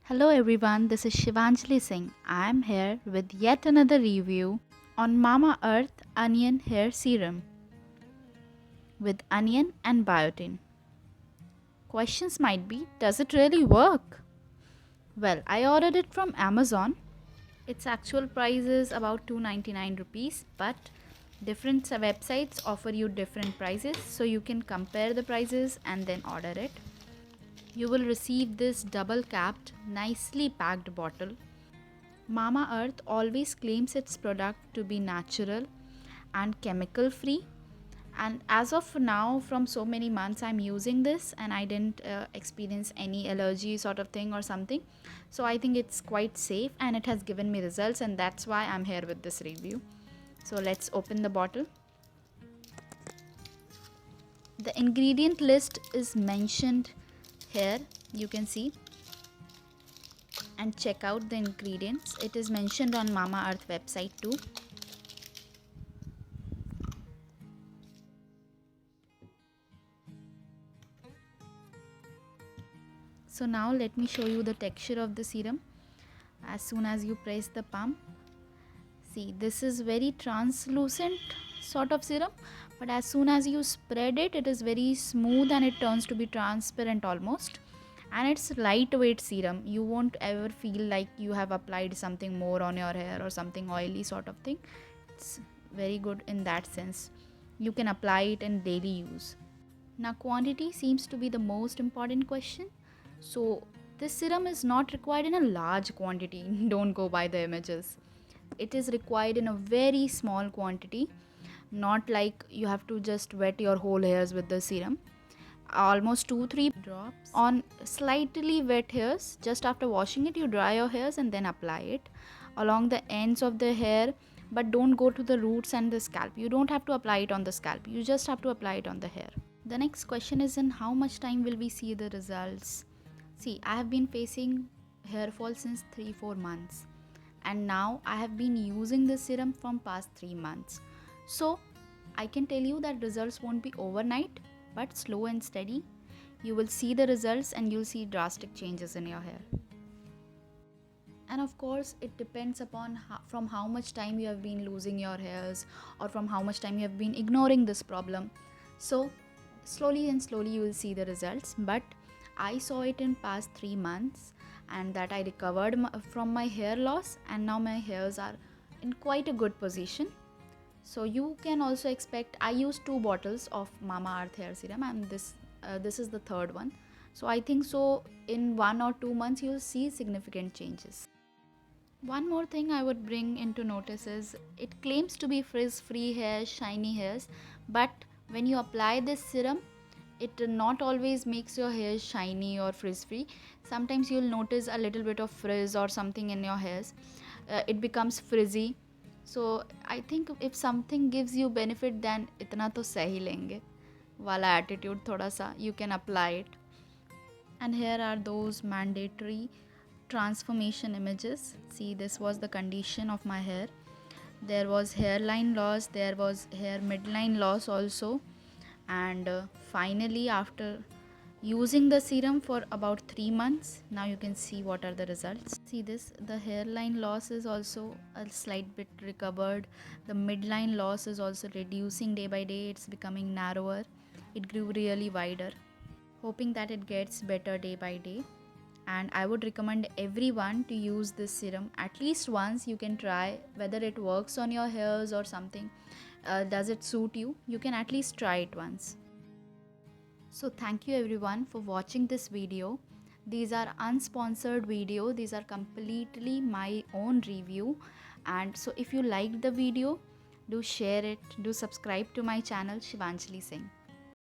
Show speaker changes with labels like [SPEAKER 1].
[SPEAKER 1] Hello everyone, this is Shivanjali Singh. I am here with yet another review on Mamaearth Onion Hair Serum with onion and biotin. Questions might be, does it really work? Well, I ordered it from Amazon. Its actual price is about 299 rupees, but different websites offer you different prices, so you can compare the prices and then order it. You will receive this double capped, nicely packed bottle. Mamaearth always claims its product to be natural and chemical free, and as of now, from so many months I'm using this and I didn't experience any allergy sort of thing or something. So I think it's quite safe and it has given me results, and that's why I'm here with this review. So let's open the bottle. The ingredient list is mentioned here, you can see, and check out the ingredients. It is mentioned on Mamaearth website too. So now let me show you the texture of the serum. As soon as you press the pump, see, this is very translucent sort of serum, but as soon as you spread it, it is very smooth and it turns to be transparent almost. And it's lightweight serum. You won't ever feel like you have applied something more on your hair or something oily sort of thing. It's very good in that sense. You can apply it in daily use. Now quantity seems to be the most important question. So this serum is not required in a large quantity. Don't go by the images. It is required in a very small quantity. Not like you have to just wet your whole hairs with the serum. Almost 2-3 drops on slightly wet hairs. Just after washing it, you dry your hairs and then apply it along the ends of the hair, but don't go to the roots and the scalp. You don't have to apply it on the scalp. You just have to apply it on the hair. The next question is, in how much time will we see the results? See, I have been facing hair fall since 3-4 months, and now I have been using this serum from past 3 months. So I can tell you that results won't be overnight, but slow and steady. You will see the results and you'll see drastic changes in your hair. And of course, it depends upon from how much time you have been losing your hairs or from how much time you have been ignoring this problem. So slowly and slowly you will see the results, but I saw it in past 3 months, and that I recovered from my hair loss, and now my hairs are in quite a good position. So you can also expect, I use 2 bottles of Mamaearth hair serum, and this is the third one. So I think so in 1 or 2 months you'll see significant changes. One more thing I would bring into notice is, it claims to be frizz-free hair, shiny hairs, but when you apply this serum, it not always makes your hair shiny or frizz-free. Sometimes you'll notice a little bit of frizz or something in your hairs. It becomes frizzy. So I think if something gives you benefit, then itna to सह ही लेंगे वाला attitude थोड़ा सा you can apply it. And here are those mandatory transformation images. See, this was the condition of my hair. There was hairline loss, there was hair midline loss also, and finally after using the serum for about 3 months, now you can see what are the results. See this, the hairline loss is also a slight bit recovered. The midline loss is also reducing day by day. It's becoming narrower. It grew really wider. Hoping that it gets better day by day. And I would recommend everyone to use this serum at least once. You can try whether it works on your hairs or something. Does it suit you? You can at least try it once. So thank you everyone for watching this video. These are unsponsored video. These are completely my own review. And so if you liked the video, do share it. Do subscribe to my channel Shivanjali Singh.